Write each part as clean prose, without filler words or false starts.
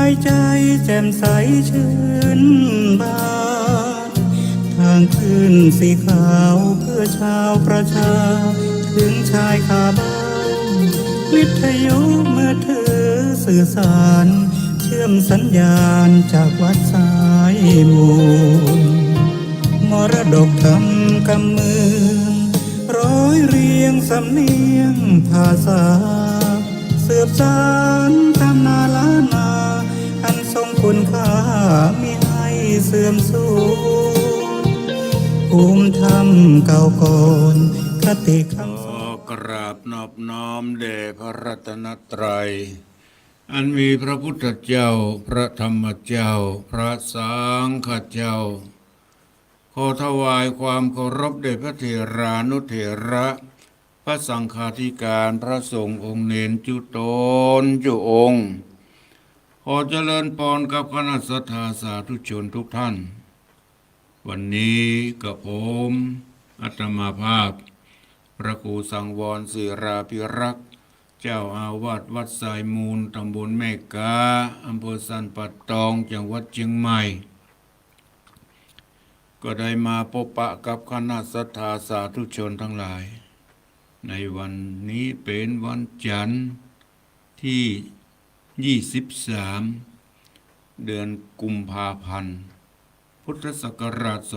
ายใจแจ่มใสชื่นบานทางขึ้นสีขาวเพื่อชาวประชาถึงชายคาบ้านวิทยุมือถือสื่อสารเชื่อมสัญญาณจากวัดสายมูลมรดกทำกำมือร้อยเรียงสำเนียงภาษาสืบสานตำนาล้านนาอันทรงคุณค่ามิให้เสื่อมสูญภูมิธรรมเก่าก่อนคติคำสอนกราบนอบน้อมแด่พระรัตนตรัยอันมีพระพุทธเจ้าพระธรรมเจ้าพระสังฆเจ้าขอถวายความเคารพแด่พระเถรานุเถระพระสังฆาธิการพระสงฆ์องค์เนนจุตนจุองค์ขอเจริญพรกับคณะสัทธาสาธุชนทุกท่านวันนี้กับผมอาตมาภาพพระครูสังวรศิราภิรักษ์เจ้าอาวาสวัดสายมูลตำบลแม่กาอำเภอสันป่าตองจังหวัดเชียงใหม่ก็ได้มาพบปะกับคณะสัทธาสาธุชนทั้งหลายในวันนี้เป็นวันจันทร์ที่23เดือนกุมภาพันธ์พุทธศักราช2569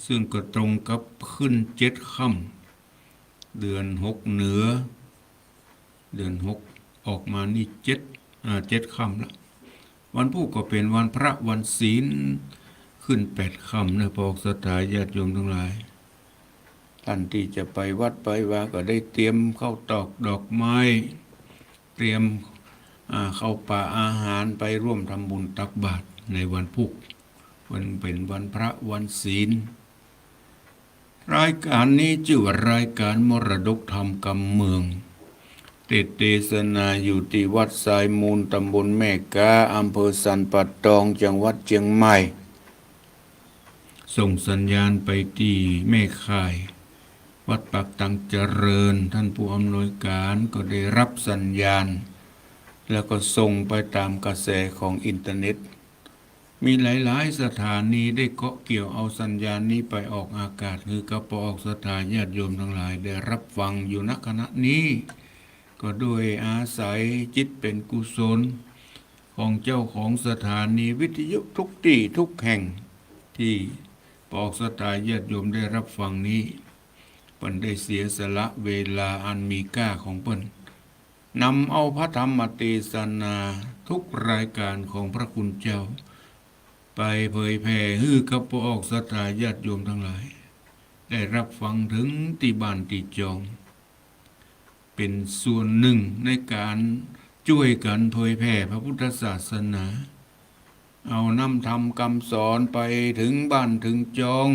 ซึ่งก็ตรงกับขึ้น7 ค่ำเดือน6เหนือเดือน6ออกมานี่7ค่ำละวันพุธก็เป็นวันพระวันศีลขึ้น8 ค่ำนะพวกศรัทธาญาติโยมทั้งหลายท่านที่จะไปวัดไปวาก็ได้เตรียมข้าวตอกดอกไม้เตรียมข้าวป่าอาหารไปร่วมทำบุญตักบาตรในวันพุธวันเป็นวันพระวันศีลรายการนี้ชื่อว่ารายการมรดกธรรมกำเมืองเทศนาอยู่ที่วัดสายมูลตำบลแม่กาอำเภอสันป่าตองจังหวัดเชียงใหม่ส่งสัญญาณไปที่แม่ข่ายวัดปากตังเจริญท่านผู้อำนวยการก็ได้รับสัญญาณแล้วก็ส่งไปตามกระแสของอินเทอร์เน็ตมีหลายๆสถานีได้เกาะเกี่ยวเอาสัญญาณนี้ไปออกอากาศคือกระปออกสถานญาติโยมทั้งหลายได้รับฟังอยู่ณขณะนี้ก็โดยอาศัยจิตเป็นกุศลของเจ้าของสถานีวิทยุทุกที่ทุกแห่งที่ปอกสถานญาติโยมได้รับฟังนี้เปิ้นได้เสียสละเวลาอันมีค่าของเปิ้นนำเอาพระธรรมเทศนาทุกรายการของพระคุณเจ้าไปเผยแผ่ให้กับพวกศรัทธาญาติโยมทั้งหลายได้รับฟังถึงที่บ้านที่จองเป็นส่วนหนึ่งในการช่วยกันเผยแผ่พระพุทธศาสนาเอานำธรรมคำสอนไปถึงบ้านถึงจอง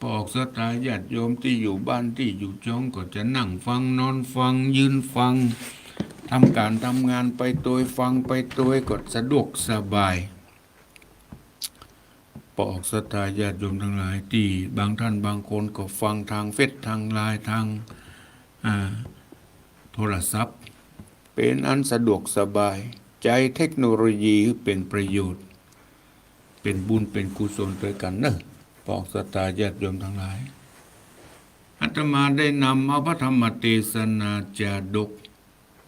พวกศรัทธาญาติโยมที่อยู่บ้านที่อยู่จองก็จะนั่งฟังนอนฟังยืนฟังทำการทำงานไปตัวฟังไปตัวก็สะดวกสบายปอกศรัทธาญาติโยมทั้งหลายที่บางท่านบางคนก็ฟังทางเฟซทางไลน์ทางโทรศัพท์เป็นอันสะดวกสบายใจเทคโนโลยีเป็นประโยชน์เป็นบุญเป็นกุศลด้วยกันนะปอกศรัทธาญาติโยมทั้งหลายอาตมาได้นำเอาพระธรรมเทศนาจาดก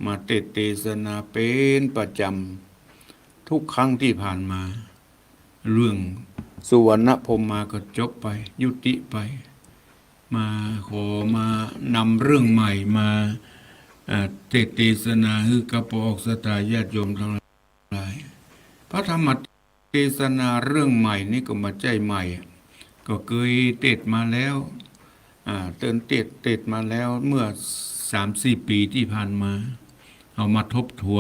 มาเทศนาเป็นประจำทุกครั้งที่ผ่านมาเรื่องสุวรรณพรหมมาก็จบไปยุติไปมาขอมานำเรื่องใหม่มาเทศนาให้กับพวกศรัทธาญาติโยมทั้งหลายพระธรรมเทศนาเรื่องใหม่นี่ก็มาใจใหม่ก็เคยเทศมาแล้วเทศมาแล้วเมื่อ 3-4 ปีที่ผ่านมาเอามาทบทว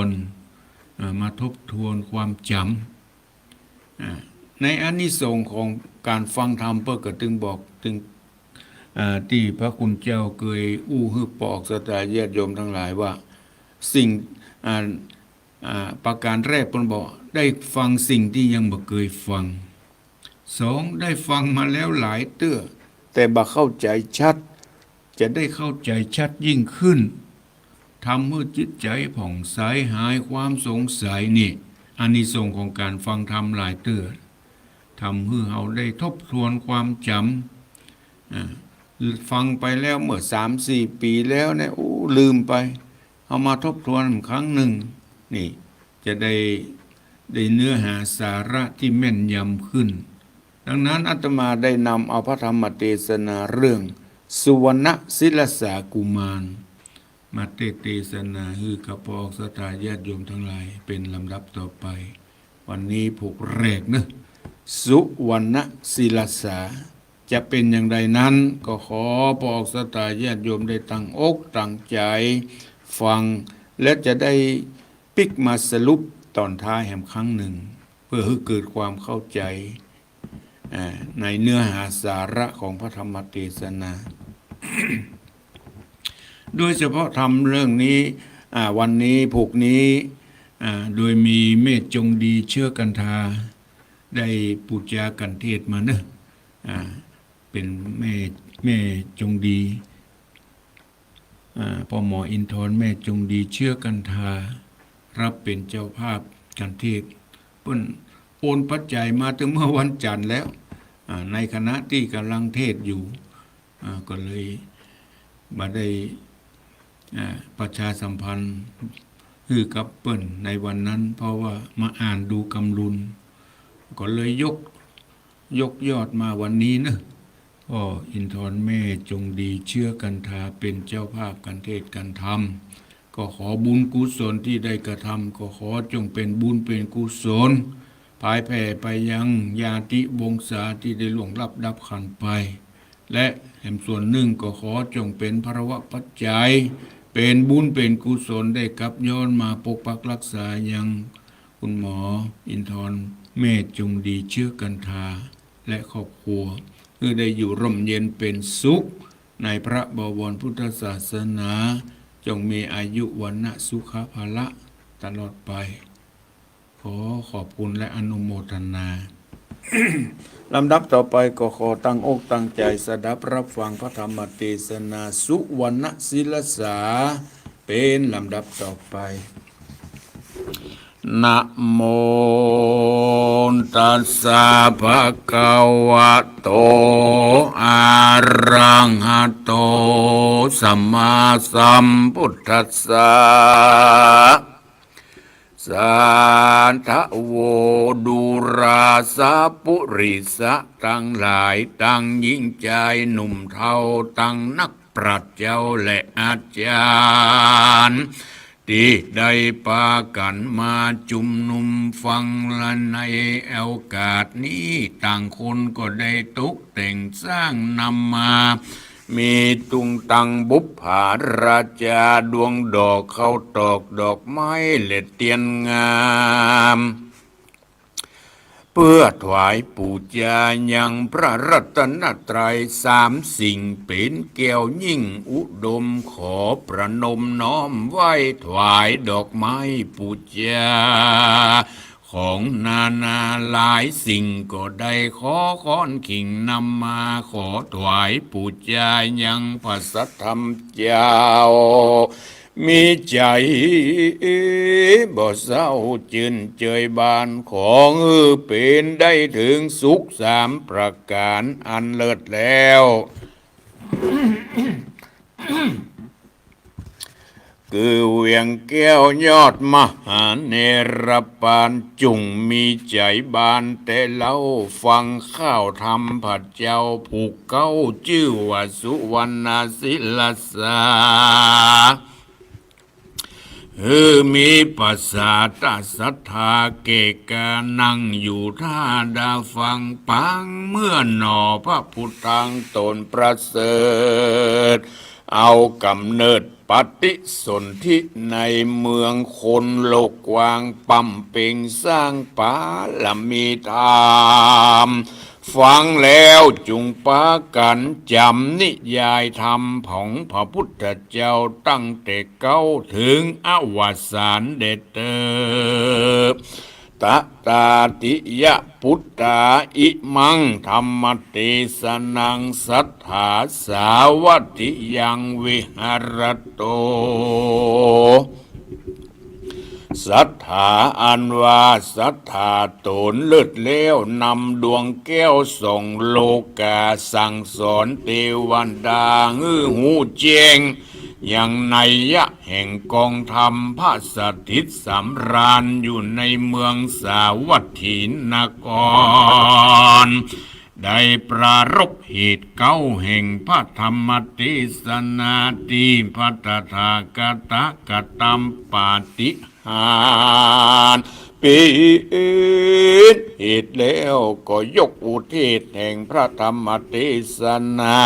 นความจำในอานิสงส์ของการฟังธรรมเพื่อกระตึงบอกถึงที่พระคุณเจ้าเคยอู้ฮึปอกศรัทธาญาติโยมทั้งหลายว่าสิ่งประการแรกเพิ่นบอกได้ฟังสิ่งที่ยังบ่เคยฟัง2ได้ฟังมาแล้วหลายเตื้อแต่บ่เข้าใจชัดจะได้เข้าใจชัดยิ่งขึ้น ทำให้จิตใจผ่องใสหายความสงสัยนี่อานิสงส์ของการฟังธรรมหลายเตื้อทำให้เราได้ทบทวนความจำฟังไปแล้วเมื่อ3-4 ปีแล้วเนี่ยลืมไปเอามาทบทวนครั้งหนึ่งนี่จะได้เนื้อหาสาระที่แม่นยำขึ้นดังนั้นอาตมาได้นำเอาพระธรรมเทศนาเรื่องสุวรรณศิลสากุมารมาเทศนาให้กับพวกศรัทธาญาติโยมทั้งหลายเป็นลำดับต่อไปวันนี้ผูกแรกนะสุวรรณศิลสาจะเป็นอย่างไรนั้นก็ขอพวกศรัทธาญาติโยมได้ตั้งอกตั้งใจฟังและจะได้ปิกมาสรุปตอนท้ายแห่งครั้งหนึ่งเพื่อให้เกิดความเข้าใจในเนื้อหาสาระของพระธรรมเทศนา โดยเฉพาะทำเรื่องนี้วันนี้ผูกนี้โดยมีเมธจงดีเชื่อกันทาได้ปูจากันเทศมาเนอะเป็นแม่จงดีพ่อหมออินทร์แม่จงดีเชื่อกันทารับเป็นเจ้าภาพกันเทศเพิ่นโอนปัจจัยมาถึงเมื่อวันจันทร์แล้วในคณะที่กำลังเทศอยู่ก็เลยมาได้ประชาสัมพันธ์คือกับเปิ้นในวันนั้นเพราะว่ามาอ่านดูกำลุนก็เลยยกยอดมาวันนี้นะพ่ออินทร์แม่จงดีเชื่อกันทาเป็นเจ้าภาพกันเทศกันธรรมก็ขอบุญกุศลที่ได้กระทำก็ขอจงเป็นบุญเป็นกุศลภายแผ่ไปยังญาติวงศาที่ได้ล่วงลับดับขันไปและแห่งส่วนหนึ่งก็ขอจงเป็นภรวะปัจจัยเป็นบุญเป็นกุศลได้กลับย้อนมาปกปักรักษายังคุณหมออินทร์เมธจงดีเชื่อกันทาและครอบครัวเพื่อได้อยู่ร่มเย็นเป็นสุขในพระบวรพุทธศาสนาจงมีอายุวันนะสุขภาละตลอดไปขอขอบคุณและอนุโมทนา ลำดับต่อไปก็ขอตั้งอกตั้งใจสดับรับฟังพระธรรมเทศนาสุวรรณศิลสาเป็นลำดับต่อไปนะโมตัสสะภะคะวะโตอะระหะโตสัมมาสัมพุทธัสสะสันทโวดุราสะปุริสะตั้งหลายตั้งยิ่งใจหนุ่มเทาตั้งนักปราชญ์เจ้าและอาจารย์ที่ได้ปากันมาจุมนุมฟังละในโอกาสนี้ต่างคนก็ได้ตกแต่งสร้างนำมามีตุงตังบุปผาราชาดวงดอกเข้าตอกดอกไม้เล็ดเตียนงามเพื่อถวายปูจายังพระรัตนตรัยสามสิ่งเป็นแก้วยิ่งอุดมขอประนมน้อมไหว้ถวายดอกไม้ปูจาของนาหลายสิ่งก็ได้ขอค้อนขิงนำมาขอถวายปูจายังพระสัทธรรมเจ้ามีใจบ่เศร้าจืนเจยบานของเป็นได้ถึงสุข3 ประการอันเลิศแล้ว คือเวียงแก้วยอดมหาเนรปานจุงมีใจบานแต่เล่าฟังข้าวทำผัดเจ้าผูกเก้าชื่อว่าสุวรรณศิลสามีภาษาตาศรัทธาเกกานั่งอยู่ท่าดาฟังปังเมื่อหนอพระพุทธังตนประเสริฐเอากำเนิดปฏิสนธิในเมืองคนโลกกว้างปั๊มเป่งสร้างปาละมีธรรมฟังแล้วจุงปากันจำนิยายธรรมของพระพุทธเจ้าตั้งแต่เก้าถึงอวสานเด็ดเติบ ตตาติยะพุทธาอิมังธรรมเทศนังสัทธาสาวัตถิยังวิหารโตสัทธาอันว่าสัทธาตนเลิศเลี้ยวนำดวงแก้วส่งโลกาสั่งสอนเทวันดาฮือหูเจงอย่างในยะแห่งกองธรรมพระสถิตสำราญอยู่ในเมืองสาวัตถีนครได้ปรารภเหตุเก้าแห่งพระธรรมเทศนาที่พระตถาคตกตัมปาฏิหาริย์เป็นเหตุแล้วก็ยกอุทิศแห่งพระธรรมเทศนา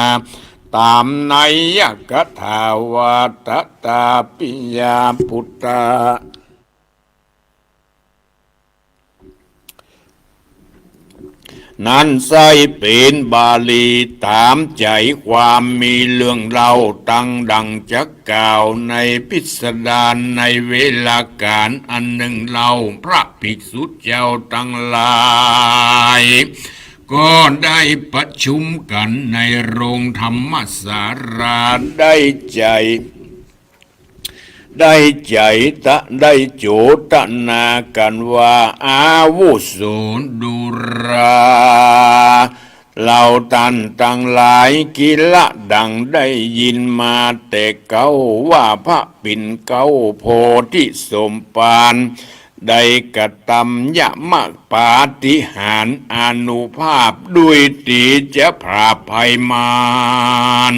ตามนัยยกถาวาตตาปิยาพุทธานั้นใส่เป็นบาลีตามใจความมีเรื่องเล่าตั้งดังจักกล่าวในพิสดารในเวลาการอันหนึ่งเล่าพระภิกษุเจ้าทั้งหลายก็ได้ประชุมกันในโรงธรรมศาลาได้โจทนากันว่าอาวุโสดุราเราท่านทั้งหลายกิละดังได้ยินมาแต่เก่าว่าพระปิ่นเก่าโพธิสมภารได้กระทำยมะปาฏิหาริย์อานุภาพด้วยตีจะพระภัยมาร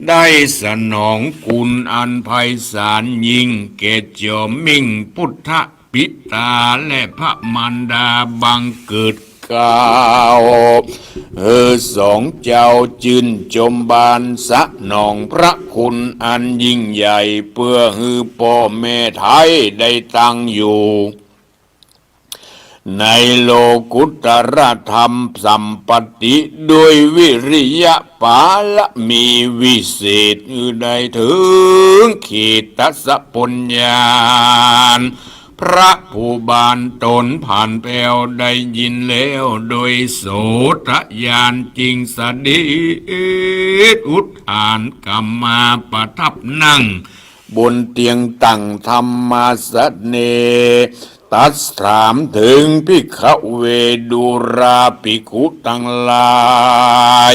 ได้สนองคุณอันไพศาลยิ่งแก่เจ้ามิ่งพุทธปิตาและพระมารดาบังเกิดเก่าสองเจ้าจืนจมบานสะนองพระคุณอันยิ่งใหญ่เพื่อฮือพ่อแม่ไทยได้ตั้งอยู่ในโลกุตรธรรมสัมปติด้วยวิริยะปาละมีวิเศษได้ถึงขีตสัพพญญาณพระผู้บานตนผ่านแผ่วได้ยินแล้วโดยโสตญาณจริงสดิษอุทานกรรมาประทับนั่งบนเตียงตั้งธรรมสเนตัสถามถึงภิกขเวดุราภิกขุทั้งหลาย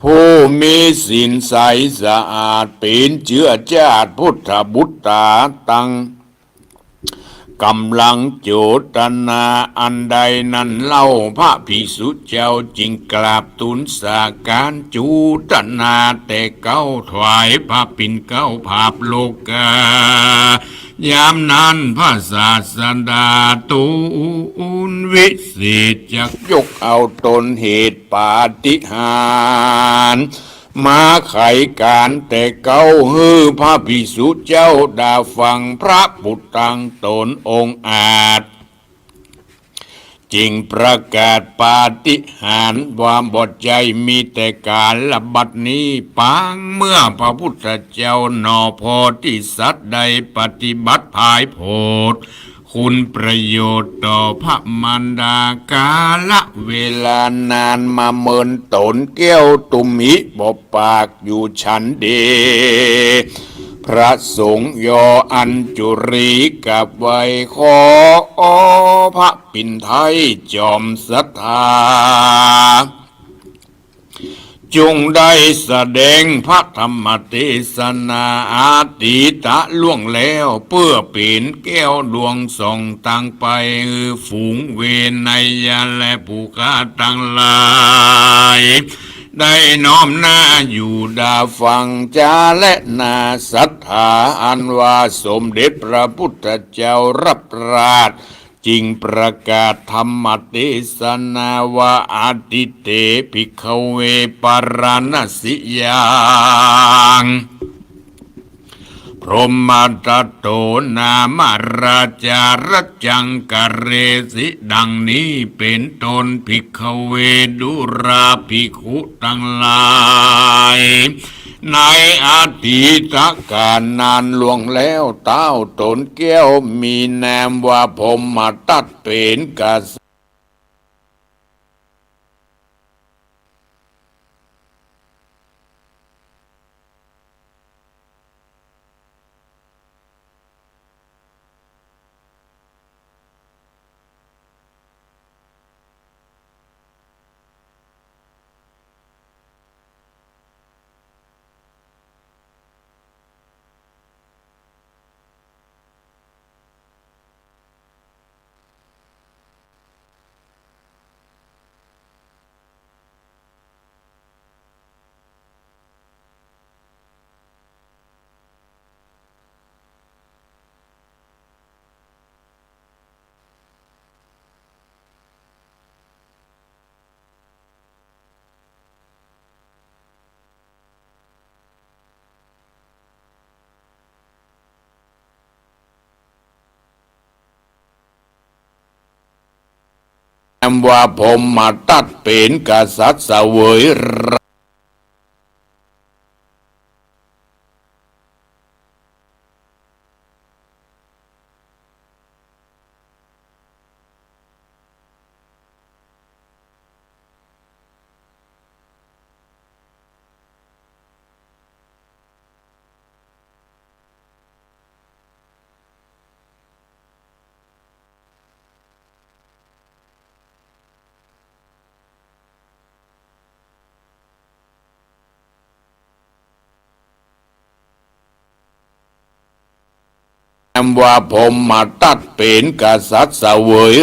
ผู้มีศีลใสสะอาดเป็นเชื้อชาติพุทธบุตรตั้งกำลังโจทนาอันใดนั้นเล่าพระภิกษุเจ้าจึงกราบทูลสาการจูตนาแต่เก้าถวายพระปิ่นเก้าภาพโลกายามนั้นพระศาสดาตูนวิเศษจักยกเอาตนเหตุปาฏิหาริย์มาไขการแต่เก้าฮือพระภิกษุเจ้าดาฟังพระพุทธังตนองค์อาจจึงประกาศปาฏิหาริย์ความบดใจมีแต่การละบัดนี้ปางเมื่อพระพุทธเจ้านอโพธิสัตว์ได้ปฏิบัติภายโพธิคุณประโยชน์ต่อพระมารดากาละเวลานานมาเมินตนแก้วตุมิบปากอยู่ฉันเดพระสงฆ์ยออัญจุรีกับไว้ขอพระปิ่นไทยจอมศรัทธาจงได้แสดงพระธรรมเทศนาอาติตะล่วงแล้วเพื่อเป็นแก้วดวงส่องตั้งไปฝูงเวนยาและผู้ค้าตั้งหลายได้น้อมหน้าอยู่ดาฟังจาและนาศรัทธาอันว่าสมเด็จพระพุทธเจ้ารับราชจึงประกาศธรรมเทศนาวาอาติเตภิกขเวปารณสิยังพรหมทัตโตนามราชารัจจังกเรสิดังนี้เป็นตนภิกขเวดุราภิกขุทั้งหลาย ในอดีตการนานล่วงแล้วเต้าตนแก้วมีแนมว่าผมมาตัดเป็นกษัตริย์แนมว่าผมมาตัดเป็นกษัตริย์เสวยแนมว่าผมมาตัดเป็นกษัตริย์เสวย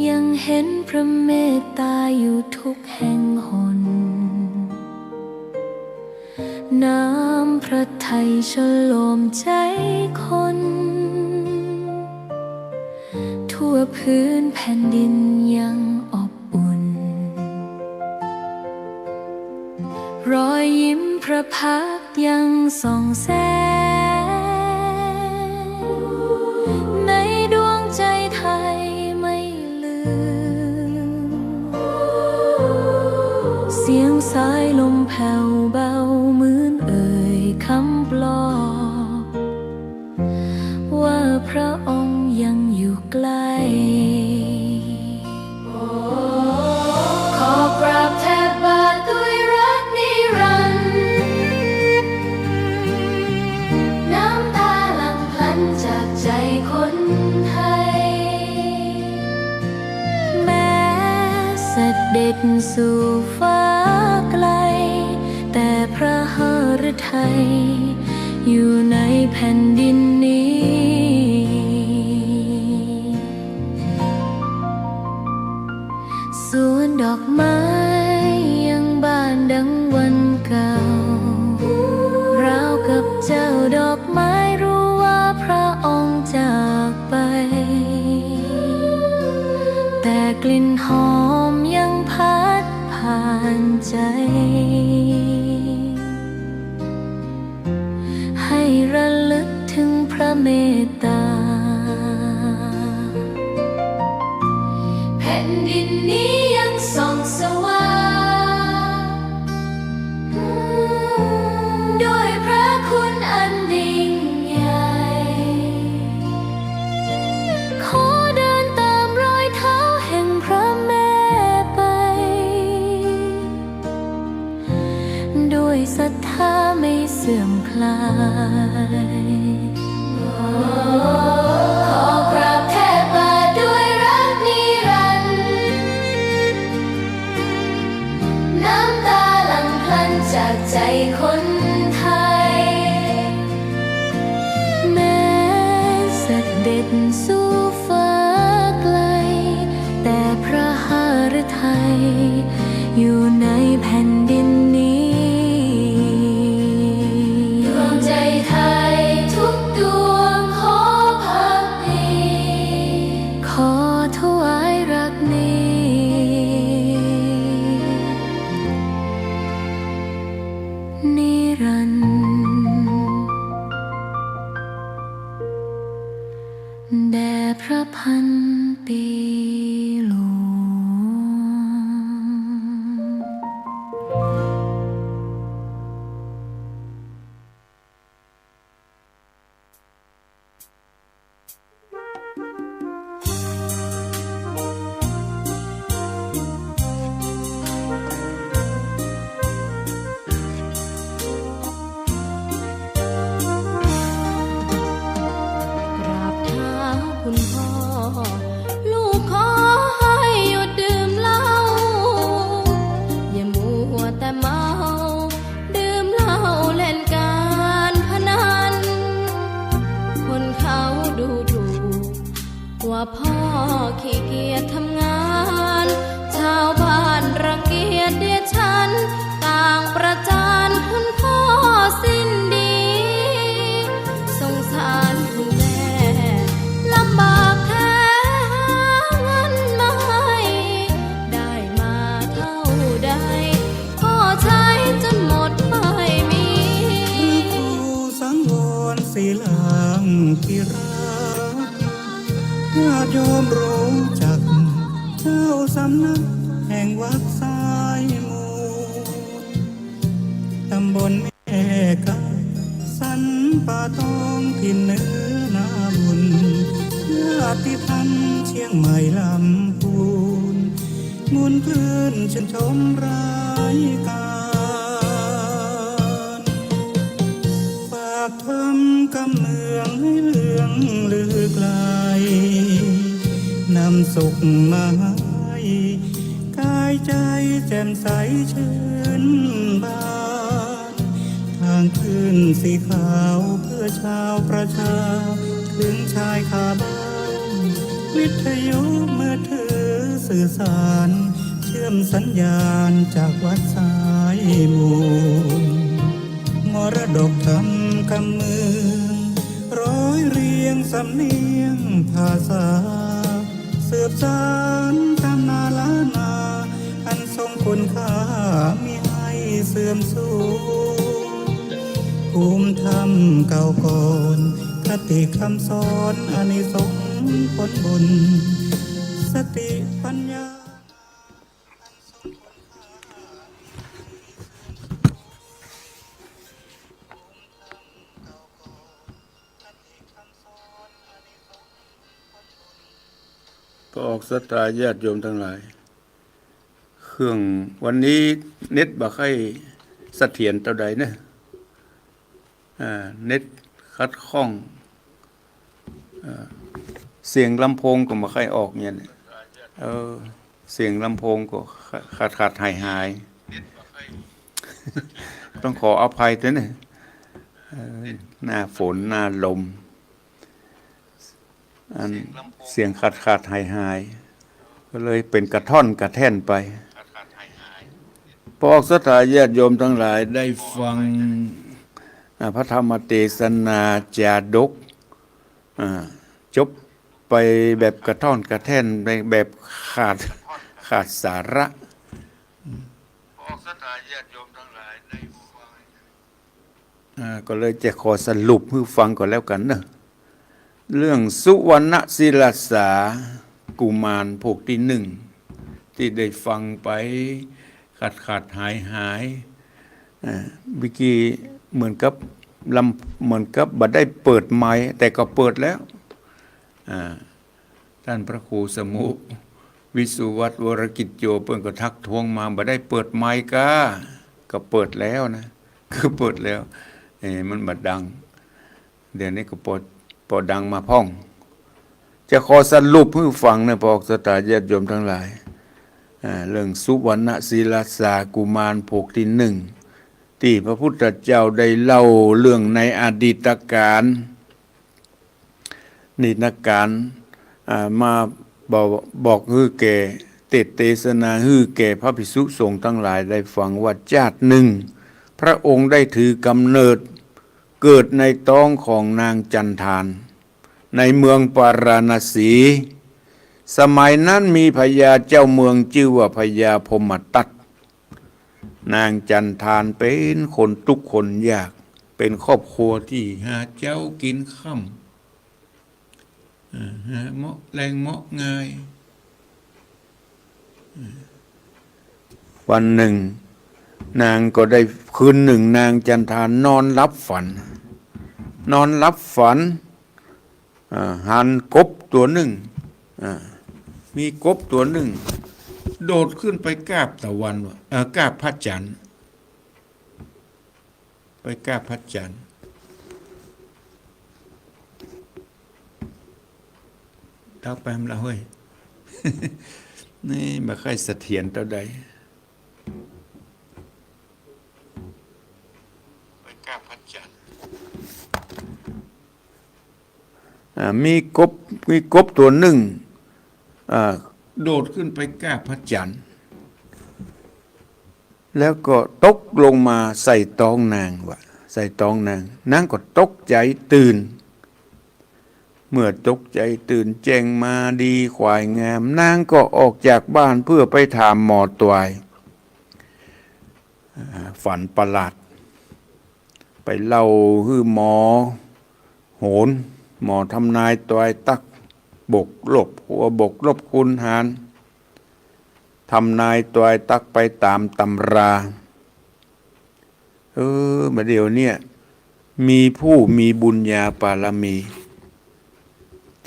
ยังเห็นพระเมตตาอยู่ทุกแห่งหน น้ำพระทัยฉโลมใจคน ทั่วพื้นแผ่นดินยังอบอุ่น รอยยิ้มพระพักตร์ยังส่องแสงในดวงใจไทยไม่ลืม เสียงสายลมแผ่วเบาเหมือนเอ่ยคำปลอบว่าพระองค์ยังอยู่ใกล้ ขอกราบแทบบาทด้วยรักนิรันดร์น้ำตาหลั่งพลันจากใจคนไทย แม้เสด็จสู่ฟ้าไกล แต่พระหฤทัยอยู่ในแผ่นดินนี้ สวนดอกไม้ยังบานดังวันเก่าราวกับเจ้าดอกไม้รู้ว่าพระองค์จากไป แต่กลิ่นหอมยังพัดผ่านใจ ให้ระลึกถึงพระเมตตา แผ่นดินนี้ยังส่องสว่างด้วยพระคุณอันยิ่งใหญ่ ขอเดินตามรอยเท้าแห่งพระแม่ไป ด้วยศรัทธาไม่เสื่อมคลาย ขอกราบแทบบาทด้วยรักนิรันดร์น้ำตาหลั่งพลันจากใจคนไทย แม้เสด็จสู่ฟ้าไกล แต่พระหฤทัยอยู่ในแผ่นดินนี้ ดวงใจไทยทุกดวงขอพักดีขอถวายรักนี้นิรันดร์แด่พระพันปีหลวง กราบเท้าคุณพ่อ ลูกขอให้หยุดดื่มเหล้า อย่ามัวแต่เมา ดื่มเหล้าเล่นการพนัน คนเขาดูถูกว่าพ่อขี้เกียจทำงาน ชาวบ้านรังเกียจเดียดฉัน ต่างประจานคุณพ่อสิ้นดี สงสารคุณแม่ลำบากแท้หาเงินมาให้ได้มาเท่าใดก็ใช้จนหมดไม่มี ครูสังวรศิลางที่รักญาติโยมรู้จัก เจ้าสำนักแห่งวัดสายมูลตำบลแม่กาสันป่าตองทินเนื้อนาบุญญาติพันธุ์เชียงใหม่ลำพูนมุนคลื่นชื่นชมรายการ ฝากทำกำเมืองให้เหลืองลือไกล นำสุขมาให้กายใจแจ่มใสชื่นบานทางขึ้นสีขาวเพื่อชาวประชา ถึงชายคาบ้านวิทยุเมื่อถึง สื่อสารเชื่อมสัญญาณจากวัดสายมูลมรดกธรรมคำเมืองร้อยเรียงสำเนียงภาษาสืบสานตำนาล้านนาอันทรงคุณค่ามีให้เสื่อมสูญภูมิธรรมเก่าก่อนคติคำสอนอานิสงส์ผลบุญสติปัญญาก็ออกสตาญาติโยมทั้งหลายเครื่องวันนี้เน็ตบ่ค่อยเสถียรเท่าใดนะเน็ตคัดข้องเสียงลำโพงก็บ่ค่อยออกเนี่ยเสียงลำโพงก็ขาดหายต้องขออภัยด้วยนะหน้าฝนหน้าลมเสียงขาดหายก็เลยเป็นกระท่อนกระแท่นไปพอออกสถานญาติโยมทั้งหลายได้ฟังพระธรรมเทศนาจาดกจบไปแบบกระท่อนกระแท่นแบบขาดสาระออกสถานญาติโยมทั้งหลายได้ฟังก็เลยจะขอสรุปให้ฟังก่อนแล้วกันนะเรื่องสุวรรณศิลาสากุมารพวกที่หนึ่งที่ได้ฟังไปขาดหายเมื่อกี้เหมือนกับบัดได้เปิดไม้แต่ก็เปิดแล้วท่านพระครูสมุวิสุวัตวรกิจโยเพิ่นก็ทักท้วงมาบัดได้เปิดไม้ก็เปิดแล้วนะคือเปิดแล้วมันบัดดังเดี๋ยวนี้ก็พอดังมาพ่องจะขอสรุปให้ฟังนะพอสตาญาติโยมทั้งหลายเรื่องสุวรรณศิลาสากุมารพวกที่หนึ่งที่พระพุทธเจ้าได้เล่าเรื่องในอดีตการมาบอกฮือแก่เทศนาฮือแก่พระภิกษุสงฆ์ทั้งหลายได้ฟังว่าชาติหนึ่งพระองค์ได้ถือกำเนิดเกิดในท้องของนางจันทานในเมืองปาราณสีสมัยนั้นมีพญาเจ้าเมืองชื่อว่าพญาพมตัดนางจันทานเป็นคนทุกข์คนยากเป็นครอบครัวที่หาเจ้ากินค่ำหาเหมาะแรงเหมาะง่ายวันหนึ่งนางก็ได้คืนหนึ่งนางจันทานนอนรับฝันหันกบตัวหนึ่งมีกบตัวหนึ่งโดดขึ้นไปกราบตะวันกราบพระจันทร์ไปกราบพระจันทร์ทักไปมันละเฮ้ย นี่มาค่อยเสถียรเท่าใดไปกราบพระจันทร์มีกบตัวหนึ่งโดดขึ้นไปกราบพระจันทร์แล้วก็ตกลงมาใส่ท้องนางนางก็ตกใจตื่นเมื่อตกใจตื่นแจ้งมาดีควายงามนางก็ออกจากบ้านเพื่อไปถามหมอตวายฝันประหลาดไปเล่าให้หมอโหนหมอทำนายตวายตักบกลบหัวบกลบคุณหารทำนายตวายตักไปตามตำรามาเดี๋ยวเนี่ยมีผู้มีบุญญาปารมี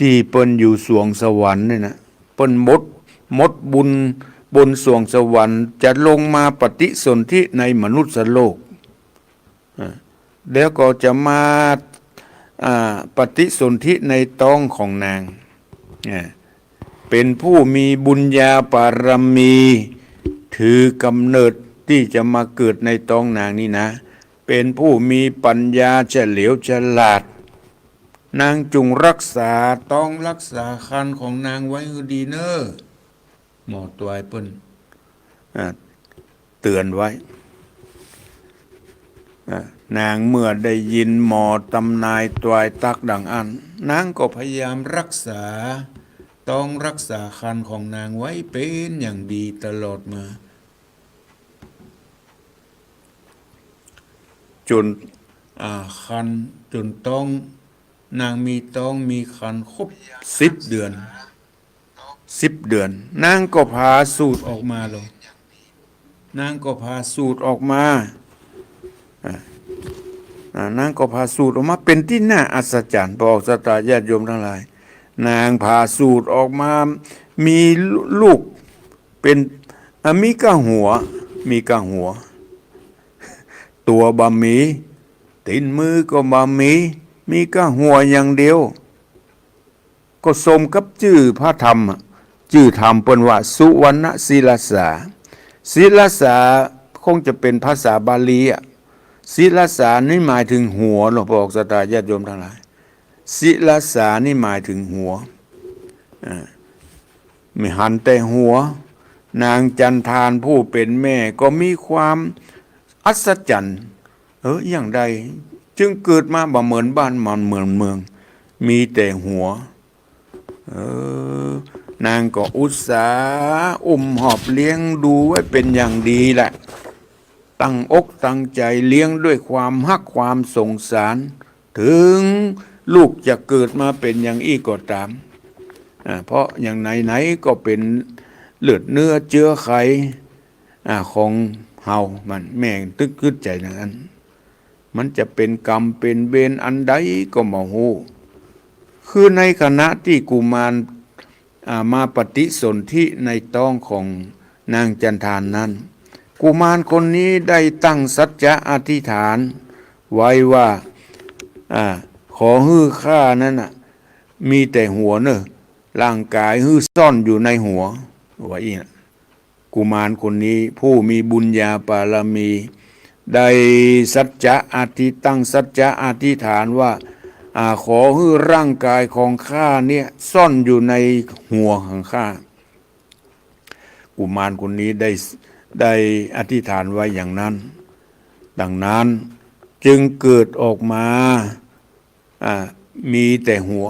ที่เปิ้นอยู่สวงสวรรค์นี่นะเปิ้นมดบุญบนสวงสวรรค์จะลงมาปฏิสนธิในมนุษย์โลกแล้วก็จะมาปฏิสนธิในท้องของนางเป็นผู้มีบุญญาปารมีถือกำเนิดที่จะมาเกิดในท้องนางนี่นะเป็นผู้มีปัญญาเฉลียวฉลาดนางจงรักษาต้องรักษาคันของนางไว้ให้ดีเนอะ หมอตวายเปิ้นเตือนไว้นางเมื่อได้ยินหมอตำนายตวายตักดังอันนางก็พยายามรักษาต้องรักษาคันของนางไว้เป็นอย่างดีตลอดมาจนคันจนต้องนางมีคันครบ10 เดือนนางก็พาสูตรออกมาเลยนางก็พาสูตรออกมานางก็พาสูตรออกมาเป็นที่น่าอัศจรรย์บอกศรัทธาญาติโยมทั้งหลายนางพาสูตรออกมามีลูกเป็นมีกะหัวตัวบะหมี่ตีนมือก็บะหมี่มีกะหัวอย่างเดียวก็สมกับชื่อพระธรรมชื่อธรรมเป็นว่าสุวรรณศิลสาศิลสาคงจะเป็นภาษาบาลีศิลสานี่หมายถึงหัวหลวงพ่อบอกศรัทธาญาติโยมทั้งหลายศิลสานี่หมายถึงหัวไม่หันแต่หัวนางจันทานผู้เป็นแม่ก็มีความอัศจรรย์อย่างใดจึงเกิดมาบ่เหมือนบ้านมันเหมือนเมืองมีแต่หัวนางก็อุตสาห์หอบเลี้ยงดูไว้เป็นอย่างดีแหละตั้งอกตั้งใจเลี้ยงด้วยความฮักความสงสารถึงลูกจะเกิดมาเป็นอย่างอี้ก็ตามเพราะอย่างไหนก็เป็นเลือดเนื้อเชื้อไขของเฮามันแม่งตึกขึ้นใจอย่างนั้นมันจะเป็นกรรมเป็นเวรอันใดก็บ่ฮู้คือในขณะที่กุมารมาปฏิสนธิในท้องของนางจันทานนั้นกุมารคนนี้ได้ตั้งสัจจะอธิษฐานไว้ว่าขอฮื้อข้านั้นมีแต่หัวเนอะร่างกายฮื้อซ่อนอยู่ในหัวไว้กุมารคนนี้ผู้มีบุญญาบารมีได้สัจจะตั้งสัจจะอธิษฐานว่าขอให้ร่างกายของข้าเนี่ยซ่อนอยู่ในหัวของข้ากุมารคนนี้ได้อธิษฐานไว้อย่างนั้นดังนั้นจึงเกิดออกมามีแต่หัว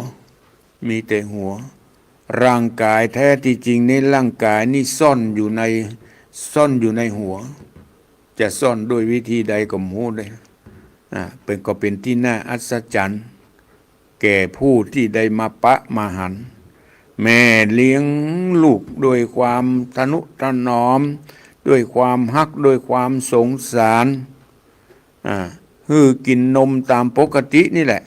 ร่างกายแท้ที่จริงในร่างกายนี่ซ่อนอยู่ในหัวจะซ่อนด้วยวิธีใดก็ไม่รู้ได้เป็นที่น่าอัศจรรย์แก่ผู้ที่ได้มาหันแม่เลี้ยงลูกด้วยความทนุถนอมด้วยความฮักด้วยความสงสารกินนมตามปกตินี่แหละ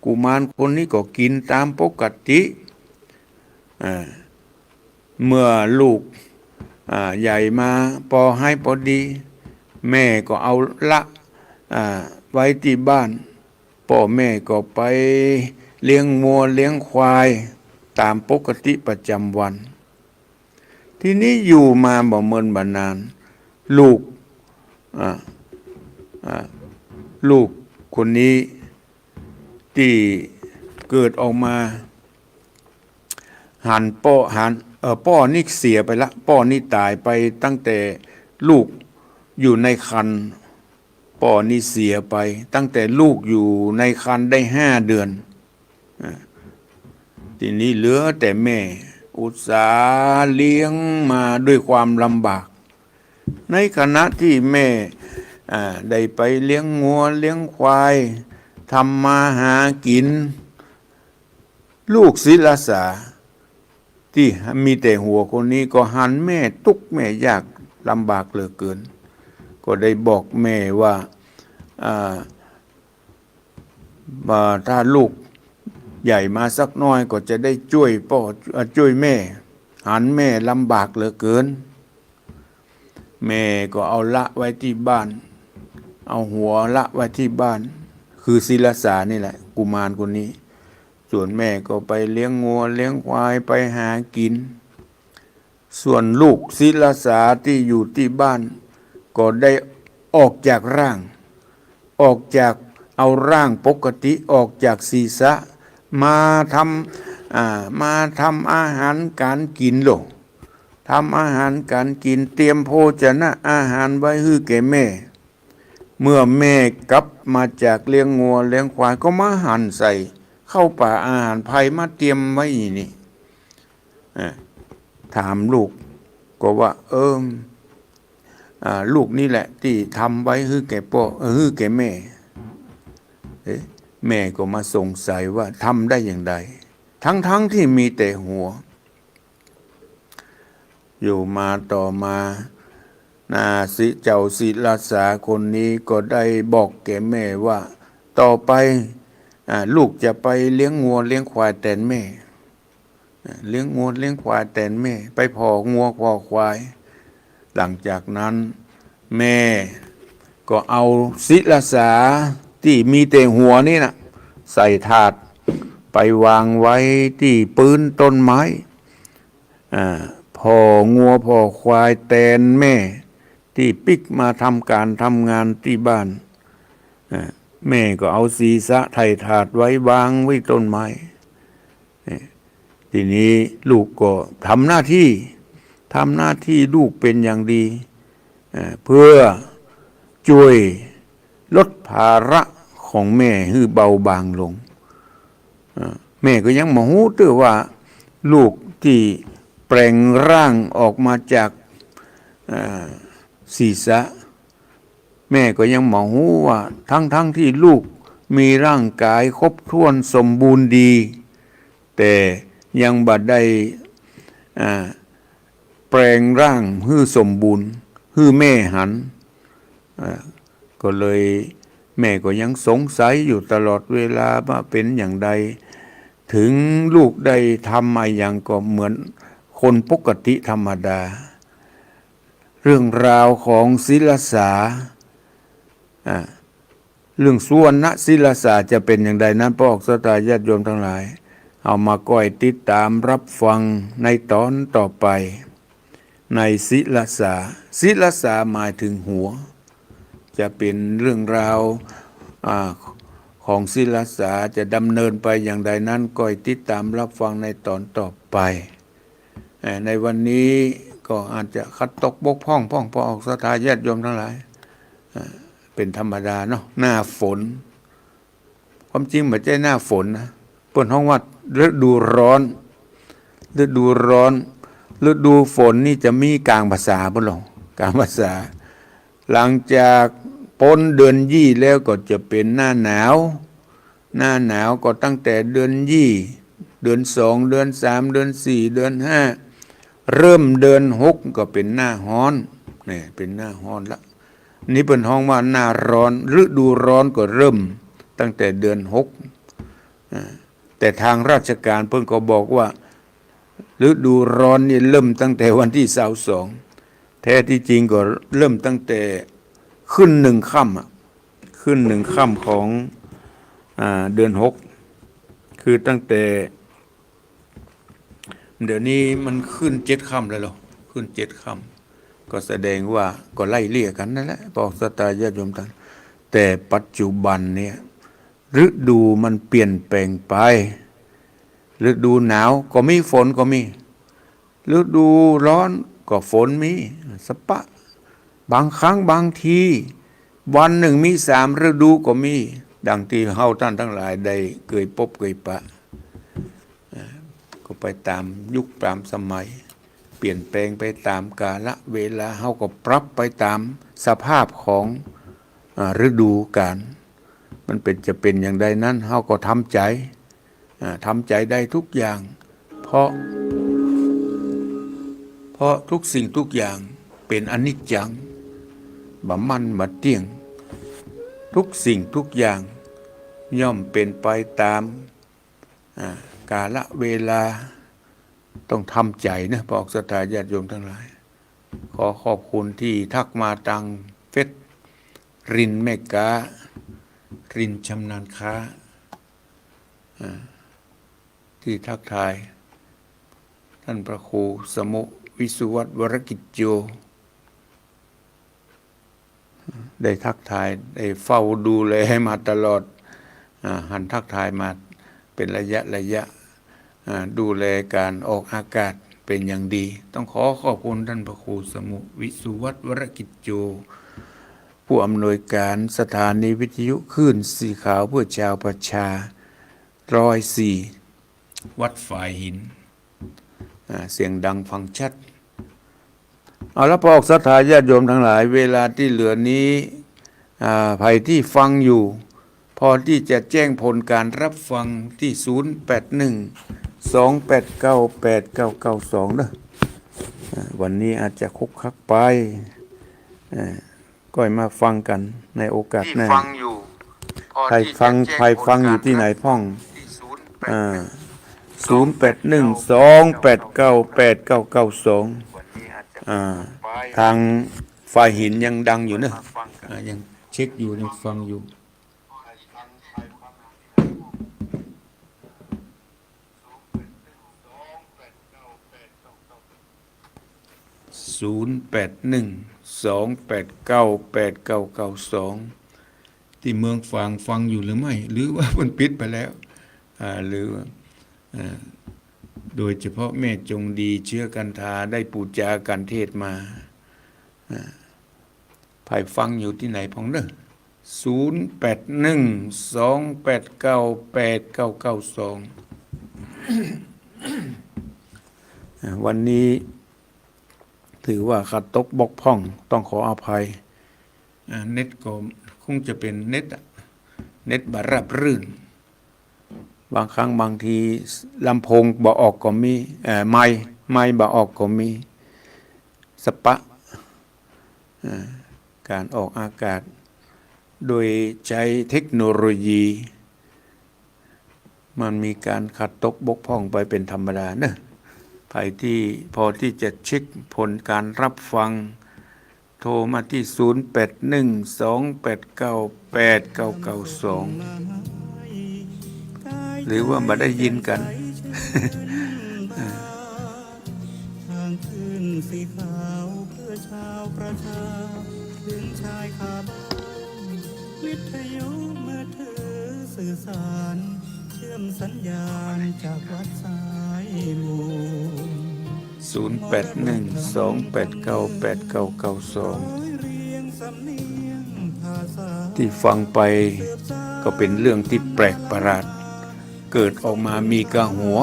กุมารคนนี้ก็กินตามปกติเมื่อลูกใหญ่มาพอให้พอดีแม่ก็เอาละไว้ที่บ้านพ่อแม่ก็ไปเลี้ยงวัวเลี้ยงควายตามปกติประจำวันทีนี้อยู่มาบ่เมินบ่นานลูกคนนี้ที่เกิดออกมาพ่อนี่เสียไปละพ่อนี่ตายไปตั้งแต่ลูกอยู่ในครรภ์พ่อนี่เสียไปตั้งแต่ลูกอยู่ในครรภ์ได้5 เดือนทีนี้เหลือแต่แม่อุตสาห์เลี้ยงมาด้วยความลำบากในขณะที่แม่ได้ไปเลี้ยงงัวเลี้ยงควายทำมาหากินลูกศิลสาที่มีแต่หัวคนนี้ก็หันแม่ทุกข์แม่ยากลำบากเหลือเกินก็ได้บอกแม่ว่าถ้าลูกใหญ่มาสักน้อยก็จะได้ช่วยแม่หันแม่ลำบากเหลือเกินแม่ก็เอาละไว้ที่บ้านเอาหัวละไว้ที่บ้านคือศิลสานี่แหละกุมารคนนี้ส่วนแม่ก็ไปเลี้ยงงัวเลี้ยงควายไปหากินส่วนลูกศิลสาที่อยู่ที่บ้านก็ได้ออกจากร่างเอาร่างปกติออกจากศีรษะมาทำอาหารการกินท ทำอาหารการกินเตรียมโภชนะอาหารไว้ให้แก่แม่ เมื่อแม่กลับมาจากเลี้ยงงัวเลี้ยงควายก็มาหั่นใส่เข้าป่าอาหารภัยมาเตรียมไว้นี่ถามลูกก็ว่าลูกนี่แหละที่ทำไว้ให้แก่พ่อให้แก่แม่แม่ก็มาสงสัยว่าทำได้อย่างไรทั้งที่มีแต่หัวอยู่มาต่อมาเจ้าศิลาสาคนนี้ก็ได้บอกแก่แม่ว่าต่อไปลูกจะไปเลี้ยงงัวเลี้ยงควายแทนแม่เลี้ยงงัวเลี้ยงควายแทนแม่ไปพองัวพอควายหลังจากนั้นแม่ก็เอาศิลาสาที่มีแต่หัวนี่นะใส่ถาดไปวางไว้ที่ปืนต้นไม้พองัวพอควายแทนแม่ที่ปิกมาทำการทำงานที่บ้านแม่ก็เอาศีรษะไถ่ถาดไว้วางไว้ต้นไม้ทีนี้ลูกก็ทำหน้าที่ลูกเป็นอย่างดีเพื่อช่วยลดภาระของแม่ให้เบาบางลงแม่ก็ยังมาหู้ตัวว่าลูกที่แปลงร่างออกมาจากศีรษะแม่ก็ยังมาหู้ว่าทั้งที่ลูกมีร่างกายครบถ้วนสมบูรณ์ดีแต่ยังบัดได้แปลงร่างให้สมบูรณ์ให้แม่หันก็เลยแม่ก็ยังสงสัยอยู่ตลอดเวลาว่าเป็นอย่างใดถึงลูกได้ทำมาอย่างก็เหมือนคนปกติธรรมดาเรื่องราวของศิลสาเรื่องสุวรรณศิลสาจะเป็นอย่างใดนั้นพระออกสตาญาติโยมทั้งหลายเอามาก้อยติดตามรับฟังในตอนต่อไปในศิลสาหมายถึงหัวจะเป็นเรื่องราวของศิลสาจะดำเนินไปอย่างใดนั้นก้อยติดตามรับฟังในตอนต่อไปในวันนี้ก็อาจจะขัดตกบกพร่องพอออกสถาญาติโยมทั้งหลายเป็นธรรมดาเนาะหน้าฝนความจริงไม่ใช่หน้าฝนนะเปิดห้องว่าฤดูร้อนฤดูฝนนี่จะมีกลางภาษาบ่หรอกลางภาษาหลังจากพ้นเดือนยี่แล้วก็จะเป็นหน้าหนาวก็ตั้งแต่เดือนยี่เดือนสองเดือนสามเดือนสี่เดือนห้าเริ่มเดือนหกก็เป็นหน้าร้อนนี่เป็นหน้าร้อนละนี่เป็นห้องว่าหน้าร้อนฤดูร้อนก็เริ่มตั้งแต่เดือนหกแต่ทางราชการเพิ่นก็บอกว่าฤดูร้อนนี่เริ่มตั้งแต่วันที่22แท้ที่จริงก็เริ่มตั้งแต่ขึ้น1ค่ำขึ้น1ค่ำของเดือน6คือตั้งแต่เดี๋ยวนี้มันขึ้น7ค่ำแล้วหรอขึ้น7ค่ำก็แสดงว่าก็ไล่เลี่ยกันนั่นแหละบอกสตาญาติโยมท่านแต่ปัจจุบันเนี่ยฤดูมันเปลี่ยนแปลงไปฤดูหนาวก็มีฝนก็มีฤดูร้อนก็ฝนมีสปะบางครั้งบางทีวันหนึ่งมี3 ฤดูก็มีดังที่เฮาท่านทั้งหลายได้เคยพบเคยปะก็ไปตามยุคตามสมัยเปลี่ยนแปลงไปตามกาลเวลาเฮาก็ปรับไปตามสภาพของฤดูกาลมันจะเป็นอย่างใดนั้นเฮาก็ทำใจได้ทุกอย่างเพราะทุกสิ่งทุกอย่างเป็นอนิจจังบ่มันบ่เที่ยงทุกสิ่งทุกอย่างย่อมเป็นไปตามกาลเวลาต้องทำใจนะบอกศรัทธาญาติโยมทั้งหลายขอขอบคุณที่ทักมาทางเฟซรินแม่การินชำนาญค้าที่ทักทายท่านพระครูสมุวิสุวัตวรกิจโยได้ทักทายได้เฝ้าดูแลให้มาตลอดหันทักทายมาเป็นระยะดูแลการออกอากาศเ เป็นอย่างดี ต้องขอบคุณท่านพระครูสมุวิสุวัฒน์วรกิจโจผู้อำนวยการสถานีวิทยุคลื่นสีขาวเพื่อชาวประชา104วัดฝ่ายหินเสียงดังฟังชัดเอาละพอออกศรัทธาญาติโยมทั้งหลายเวลาที่เหลือนี้ใครที่ฟังอยู่พอที่จะแจ้งผลการรับฟังที่0812898992เด้อวันนี้อาจจะคุกคักไปก็มาฟังกันในโอกาสหน้าใครฟังอยู่ที่ไหนพ่อง0812898992ทางฝ่ายหินยังดังอยู่เนอะยังเช็คอยู่ยังฟังอยู่0812898992ที่เมืองฝางฟังอยู่หรือไม่หรือว่ามันปิดไปแล้วหรือโดยเฉพาะแม่จงดีเชื้อกันทาได้ปูจากันเทศมาไผ่ฟังอยู่ที่ไหนพองเด้อ0812898992วันนี้ถือว่าขัดตกบกพร่องต้องขออภัยเน็ตก็คงจะเป็นเน็ตบาราบรื่นบางครั้งบางทีลำโพงบ่ออกก็มีไม้บ่ออกก็มีสปะการออกอากาศโดยใช้เทคโนโลยีมันมีการขัดตกบกพร่องไปเป็นธรรมดาเนอะใครที่พอที่จะเช็คผลการรับฟังโทรมาที่0812898992หรือว่ามาได้ยินกันทางขึ้นสีขาวเพื่อชาวประชาถึงชายคาบ้านวิทยุมาถือสื่อสารเชื่อมสัญญาณจากวัดสายมู0812898992ที่ฟังไปก็เป็นเรื่องที่แปลกประหลาดเกิดออกมามีกะหัว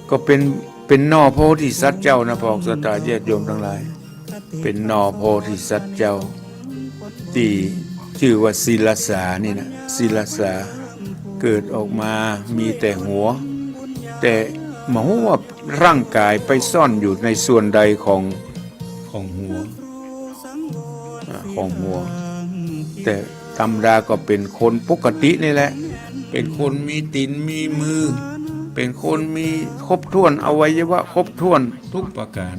ก็เป็นนอโพธิสัตว์เจ้านะพอกสตาญาติโยมทั้งหลายเป็นนอโพธิสัตว์เจ้าที่ชื่อว่าศิลสานี่นะศิลสาเกิดออกมามีแต่หัวแต่หมอว่าร่างกายไปซ่อนอยู่ในส่วนใดของหัวแต่ธรรมดาก็เป็นคนปกตินี่แหละเป็นคนมีตีนมีมือเป็นคนมีครบถ้วนอวัยวะครบถ้วนทุกประการ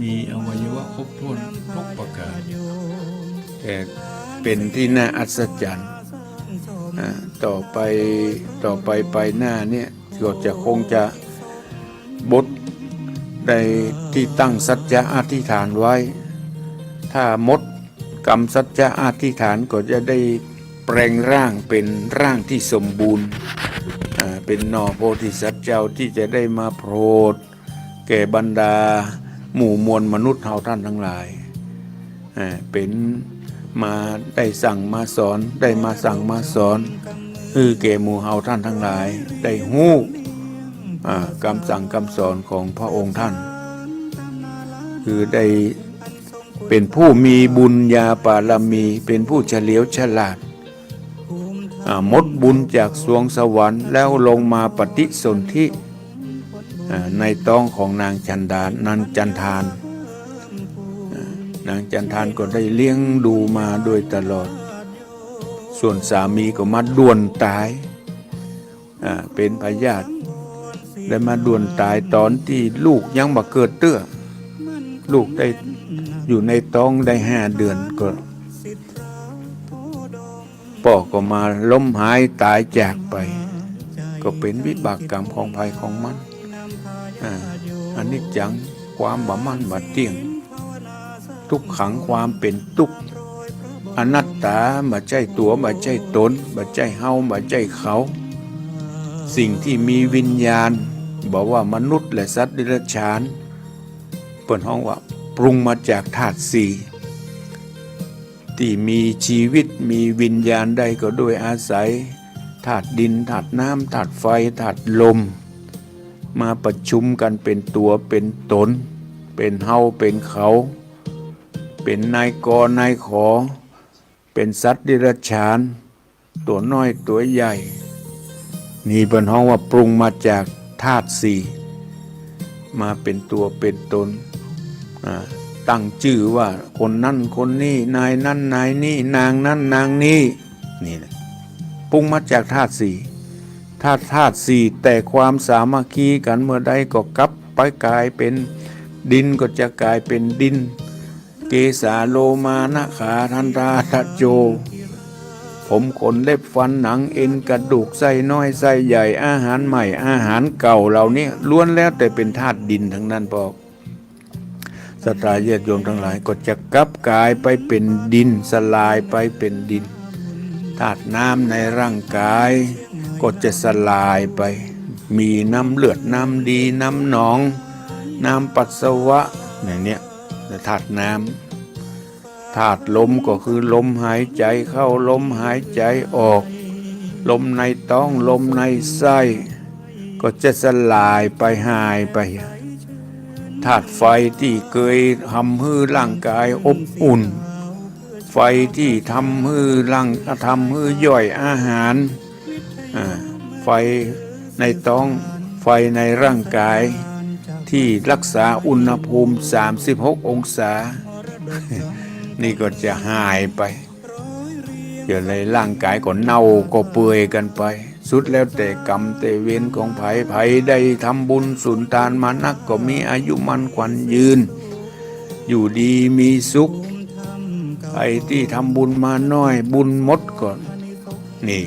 มีอวัยวะครบถ้วนทุกประการแต่เป็นที่น่าอัศจรรย์ต่อไปไปหน้าเนี่ยก็จะคงจะบทได้ที่ตั้งสัจจะอธิษฐานไว้ถ้าหมดกรรมสัจจะอธิษฐานก็จะได้แปลงร่างเป็นร่างที่สมบูรณ์เป็นนอโพธิสัตว์เจ้าที่จะได้มาโปรดแก่บรรดาหมู่มวลมนุษย์เฮาท่านทั้งหลายเป็นมาได้สั่งมาสอนได้มาสั่งมาสอนแก่หมู่เฮาท่านทั้งหลายได้ฮู้คำสั่งคำสอนของพระองค์ท่านคือได้เป็นผู้มีบุญญาบารมีเป็นผู้เฉลียวฉลาดหมดบุญจากสวงสวรรค์แล้วลงมาปฏิสนธิในท้องของนางจันทานนางจันทานก็ได้เลี้ยงดูมาโดยตลอดส่วนสามีก็มาด่วนตายเป็นพยาธิได้มาด่วนตายตอนที่ลูกยังบ่เกิดเตื้อลูกได้อยู่ในท้องได้5 เดือนก็พ่อก็มาล้มหายตายจากไปก็เป็นวิบากกรรมของภัยของมันอันนี้จังความบ่มั่นบ่เที่ยงทุกขังความเป็นทุกข์อนัตตาบ่ใช่ตัวบ่ใช่ตนบ่ใช่เฮาบ่ใช่เขา สิ่งที่มีวิญญาณบอกว่ามนุษย์และสัตว์เดรัจฉานเปิดห้องว่าปรุงมาจากธาตุสี่ที่มีชีวิตมีวิญญาณได้ก็โดยอาศัยธาตุดินธาตุน้ำธาตุไฟธาตุลมมาประชุมกันเป็นตัวเป็นตนเป็นเฮาเป็นเขาเป็นนายกนายขอเป็นสัตว์เดรัจฉานตัวน้อยตัวใหญ่นี่เป็นห้องว่าปรุงมาจากธาตุสี่มาเป็นตัวเป็นตนตั้งชื่อว่าคนนั่นคนนี้นายนั่นนายนี่นางนั่นนางนี้นี่แหละปรุงมาจากธาตุสี่ธาตุสี่แต่ความสามัคคีกันเมื่อใดก็กลับไปกลายเป็นดินก็จะกลายเป็นดินเกสาโลมานะขาทันตาทัจโจผมขนเล็บฟันหนังเอ็นกระดูกไส้น้อยไส้ใหญ่อาหารใหม่อาหารเก่าเหล่านี้ล้วนแล้วแต่เป็นธาตุดินทั้งนั้นบอกศรัทธาญาติโยมทั้งหลายก็จะกลับกลายไปเป็นดินสลายไปเป็นดินธาตุน้ำในร่างกายก็จะสลายไปมีน้ำเลือดน้ำดีน้ำหนองน้ำปัสสาวะอย่างเนี้ยธาตุน้ำธาตุลมก็คือลมหายใจเข้าลมหายใจออกลมในท้องลมในไส้ก็จะสลายไปหายไปธาตุไฟที่เคยทำให้ร่างกายอบอุ่นไฟที่ทำให้ย่อยอาหารไฟในท้องไฟในร่างกายที่รักษาอุณหภูมิ36องศา นี่ก็จะหายไปเดี๋ยวในร่างกายก็เน่าก็เปื่อยกันไปสุดแล้วแต่กรรมแต่เวรของไผได้ทำบุญสุนทานมานักก็มีอายุมั่นขวัญยืนอยู่ดีมีสุขไอ้ที่ทำบุญมาน้อยบุญหมดก่อนนี่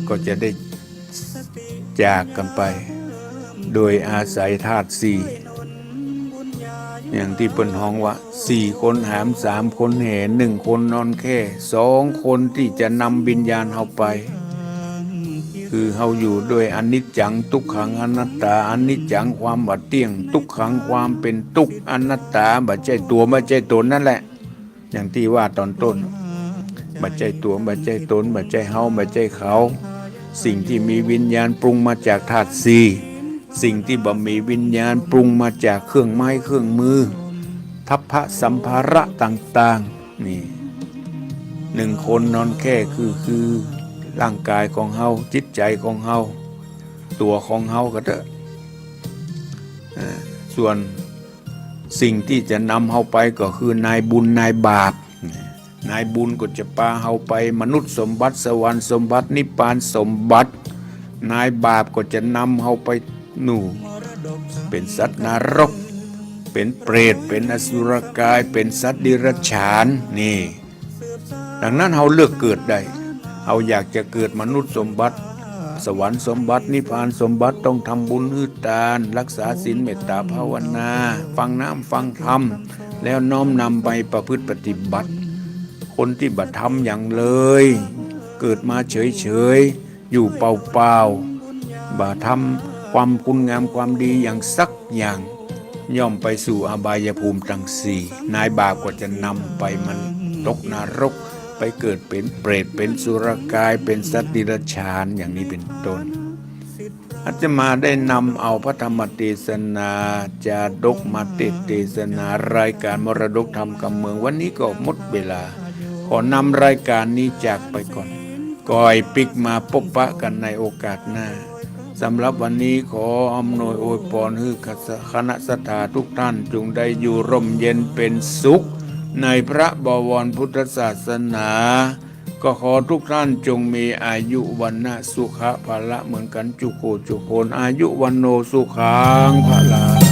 ก็จะได้จากกันไปโดยอาศัยธาตุสี่อย่างที่เปิ้นฮ้องว่า4คนหาม3คนแห่1คนนอนแค่2คนที่จะนำวิญญาณเฮาไปคือเฮาอยู่ด้วยอนิจจังทุกขังอนัตตาอนิจจังความบ่เที่ยงทุกขังความเป็นทุกข์อนัตตาบ่ใช่ตัวบ่ใช่ตนนั่นแหละอย่างที่ว่าตอนต้นบ่ใช่ตัวบ่ใช่ตนบ่ใช่เฮาบ่ใช่เขาสิ่งที่มีวิญญาณปรุงมาจากธาตุสี่สิ่งที่บ่มีวิญญาณปรุงมาจากเครื่องไม้เครื่องมือทัพพะสัมภาระต่างๆนี่1คนนอนแค่คือร่างกายของเฮาจิตใจของเฮาตัวของเฮาก็เถอะส่วนสิ่งที่จะนำเฮาไปก็คือนายบุญนายบาปนายบุญก็จะพาเฮาไปมนุษย์สมบัติสวรรค์สมบัตินิพพานสมบัตินายบาปก็จะนำเฮาไปนู่เป็นสัตว์นรกเป็นเปรตเป็นอสุรกายเป็นสัตว์เดรัจฉานนี่ดังนั้นเฮาเลือกเกิดได้เฮาอยากจะเกิดมนุษย์สมบัติสวรรค์สมบัตินิพพานสมบัติต้องทำบุญฮือทานรักษาศีลเมตตาภาวนาฟังน้ำฟังธรรมแล้วน้อมนำไปประพฤติปฏิบัติคนที่บ่ทำอย่างเลยเกิดมาเฉยๆอยู่เปล่าๆบ่ทำความคุณงามความดีอย่างสักอย่างย่อมไปสู่อบายภูมิทั้งสี่นายบาปก็จะนำไปมันตกนรกไปเกิดเป็นเปรตเป็นสุรกายเป็นสัตว์เดรัจฉานอย่างนี้เป็นต้นอาตมาได้นำเอาพระธรรมเทศนาจาดกมาเทศนารายการมรดกธรรมกำเมืองวันนี้ก็หมดเวลาขอนำรายการนี้จากไปก่อนก่อยปิกมาพบปะกันในโอกาสหน้าสำหรับวันนี้ขออำนวยอวยพรให้คณะสัทธาทุกท่านจงได้อยู่ร่มเย็นเป็นสุขในพระบวรพุทธศาสนาก็ขอทุกท่านจงมีอายุวันนะสุขะภละเหมือนกันจุโกจุโคนอายุวันโนสุขังภละ